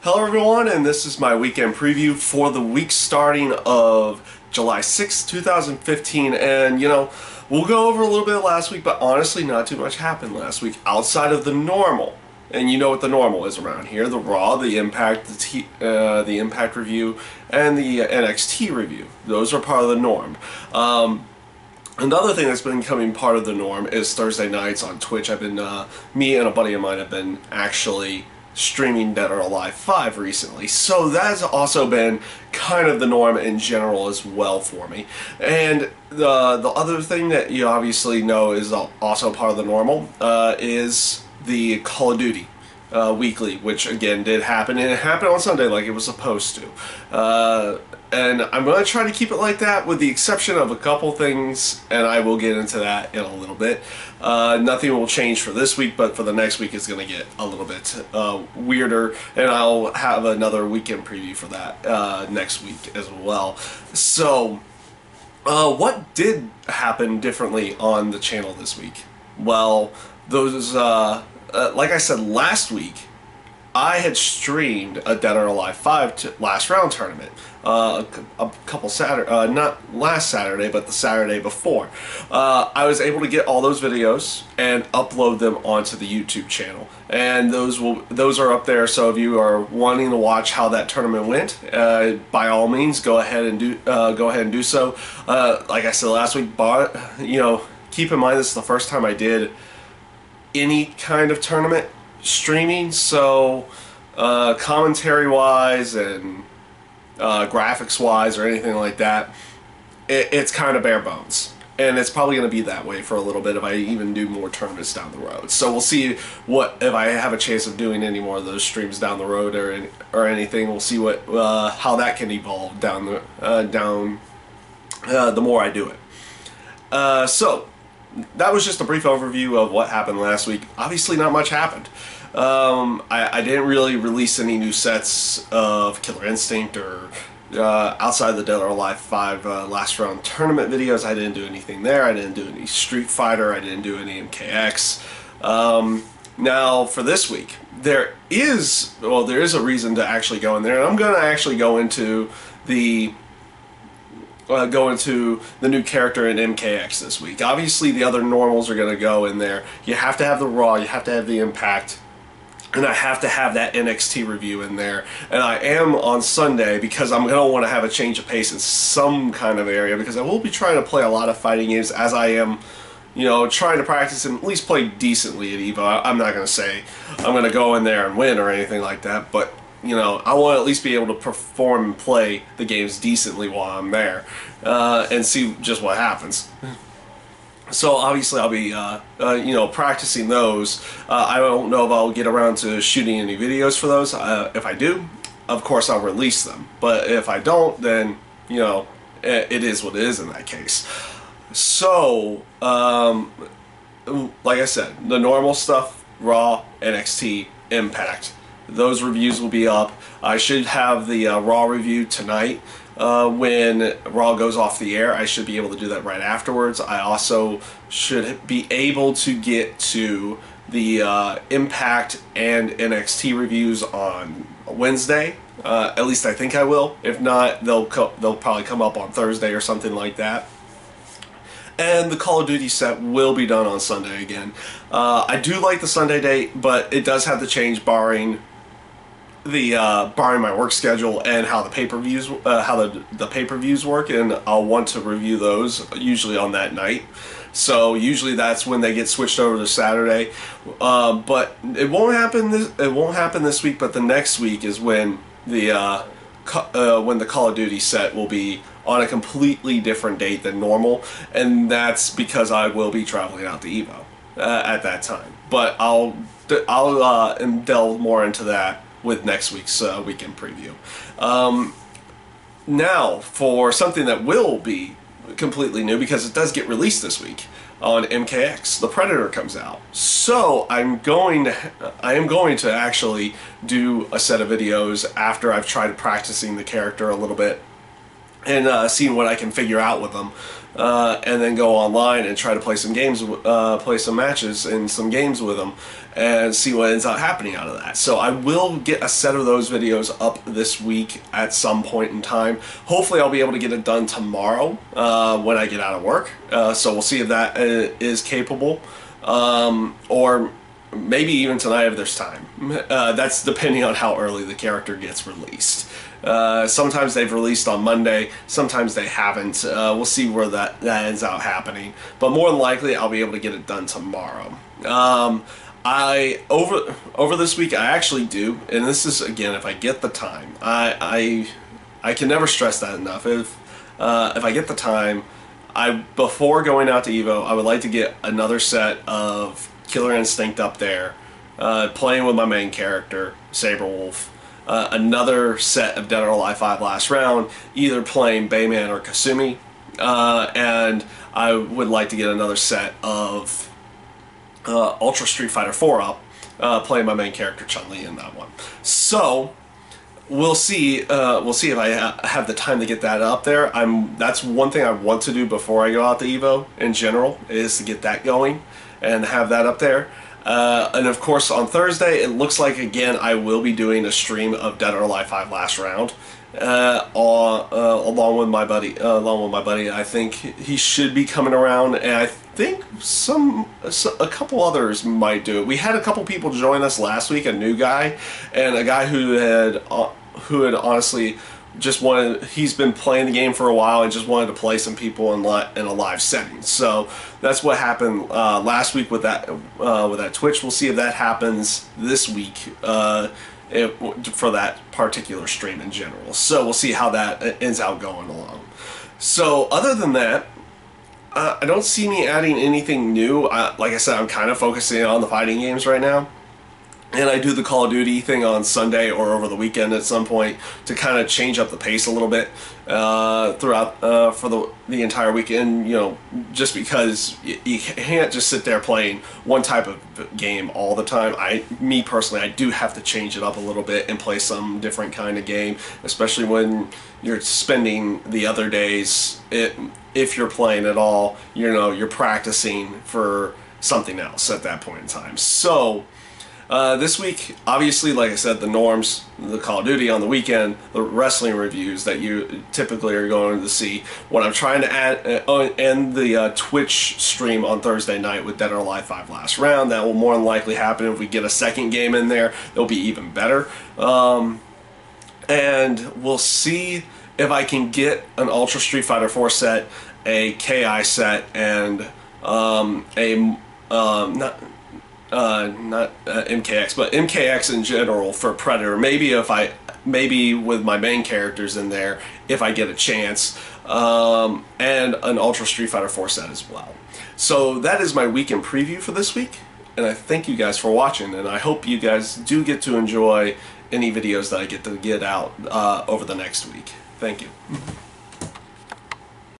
Hello everyone, and this is my weekend preview for the week starting of July 6th, 2015, and we'll go over a little bit of last week, but honestly not too much happened last week outside of the normal. And you know what the normal is around here: the Raw, the Impact, the Impact review, and the NXT review. Those are part of the norm. Another thing that's been becoming part of the norm is Thursday nights on Twitch. Me and a buddy of mine have been actually streaming Dead or Alive 5 recently, so that's also been kind of the norm in general as well for me. And the other thing that you obviously know is also part of the normal is the Call of Duty weekly, which again did happen, and it happened on Sunday like it was supposed to. And I'm going to try to keep it like that with the exception of a couple things, and I will get into that in a little bit. Nothing will change for this week, but for the next week it's going to get a little bit weirder, and I'll have another weekend preview for that next week as well. So, what did happen differently on the channel this week? Well, like I said last week, I had streamed a Dead or Alive 5 last round tournament a couple Saturday, not last Saturday, but the Saturday before. I was able to get all those videos and upload them onto the YouTube channel, and those are up there. So if you are wanting to watch how that tournament went, by all means, go ahead and do so. Like I said last week, keep in mind this is the first time I did any kind of tournament streaming, so commentary wise and graphics wise or anything like that, it's kind of bare bones, and it's probably going to be that way for a little bit if I even do more tournaments down the road. So we'll see if I have a chance of doing any more of those streams down the road or anything. We'll see how that can evolve the more I do it. So that was just a brief overview of what happened last week. Obviously not much happened. I didn't really release any new sets of Killer Instinct or outside the Dead or Alive 5 last round tournament videos. I didn't do anything there. I didn't do any Street Fighter. I didn't do any MKX. Now for this week, there is a reason to actually go in there, and I'm going to actually go into the new character in MKX this week. Obviously the other normals are going to go in there. You have to have the Raw, you have to have the Impact, and I have to have that NXT review in there. And I am on Sunday because I'm going to want to have a change of pace in some kind of area, because I will be trying to play a lot of fighting games as I am trying to practice and at least play decently at EVO. I'm not going to say I'm going to go in there and win or anything like that, but I want to at least be able to perform and play the games decently while I'm there, and see just what happens. So obviously I'll be, practicing those. I don't know if I'll get around to shooting any videos for those. If I do, of course I'll release them. But if I don't, then, it is what it is in that case. So, like I said, the normal stuff, Raw, NXT, Impact. Those reviews will be up. I should have the Raw review tonight. When Raw goes off the air, I should be able to do that right afterwards. I also should be able to get to the Impact and NXT reviews on Wednesday. At least I think I will. If not, they'll probably come up on Thursday or something like that. And the Call of Duty set will be done on Sunday again. I do like the Sunday date, but it does have to change barring my work schedule and how the pay-per-views the pay-per-views work, and I'll want to review those usually on that night. So usually that's when they get switched over to Saturday. But it won't happen this week. But the next week is when the Call of Duty set will be on a completely different date than normal, and that's because I will be traveling out to EVO at that time. But I'll delve more into that with next week's weekend preview. Now, for something that will be completely new, because it does get released this week on MKX, The Predator comes out. So I am going to actually do a set of videos after I've tried practicing the character a little bit and seeing what I can figure out with them, and then go online and try to play some games, play some matches and some games with them, and see what ends up happening out of that. So I will get a set of those videos up this week at some point in time. Hopefully I'll be able to get it done tomorrow when I get out of work. So we'll see if that is capable, or maybe even tonight if there's time. That's depending on how early the character gets released. Sometimes they've released on Monday, sometimes they haven't. We'll see where that ends up happening. But more than likely, I'll be able to get it done tomorrow. Over this week, I actually do, and this is, again, if I get the time. I can never stress that enough. If I get the time, before going out to EVO, I would like to get another set of Killer Instinct up there, playing with my main character, Saberwolf. Another set of Dead or Alive 5 Last Round, either playing Bayman or Kasumi, and I would like to get another set of Ultra Street Fighter 4 up, playing my main character Chun-Li in that one. So we'll see if I have the time to get that up there. That's one thing I want to do before I go out to EVO in general, is to get that going and have that up there. And of course on Thursday it looks like again I will be doing a stream of Dead or Alive 5 Last Round, along with my buddy. I think he should be coming around, and I think a couple others might do it. We had a couple people join us last week, a new guy and a guy who had honestly just wanted. He's been playing the game for a while and just wanted to play some people in a live setting. So that's what happened last week with that Twitch. We'll see if that happens this week for that particular stream in general. So we'll see how that ends out going along. So other than that, I don't see me adding anything new. Like I said, I'm kind of focusing on the fighting games right now. And I do the Call of Duty thing on Sunday or over the weekend at some point to kind of change up the pace a little bit throughout for the entire weekend. You know, just because you can't just sit there playing one type of game all the time. Me personally, I do have to change it up a little bit and play some different kind of game, especially when you're spending the other days, if you're playing at all, you know, you're practicing for something else at that point in time. So this week, obviously, like I said, the norms, the Call of Duty on the weekend, the wrestling reviews that you typically are going to see. What I'm trying to add, and the Twitch stream on Thursday night with Dead or Alive 5 Last Round. That will more than likely happen. If we get a second game in there, it'll be even better. And we'll see if I can get an Ultra Street Fighter 4 set, a KI set, and not MKX, but MKX in general for Predator. Maybe with my main characters in there, if I get a chance, and an Ultra Street Fighter 4 set as well. So that is my weekend preview for this week, and I thank you guys for watching, and I hope you guys do get to enjoy any videos that I get to get out over the next week. Thank you.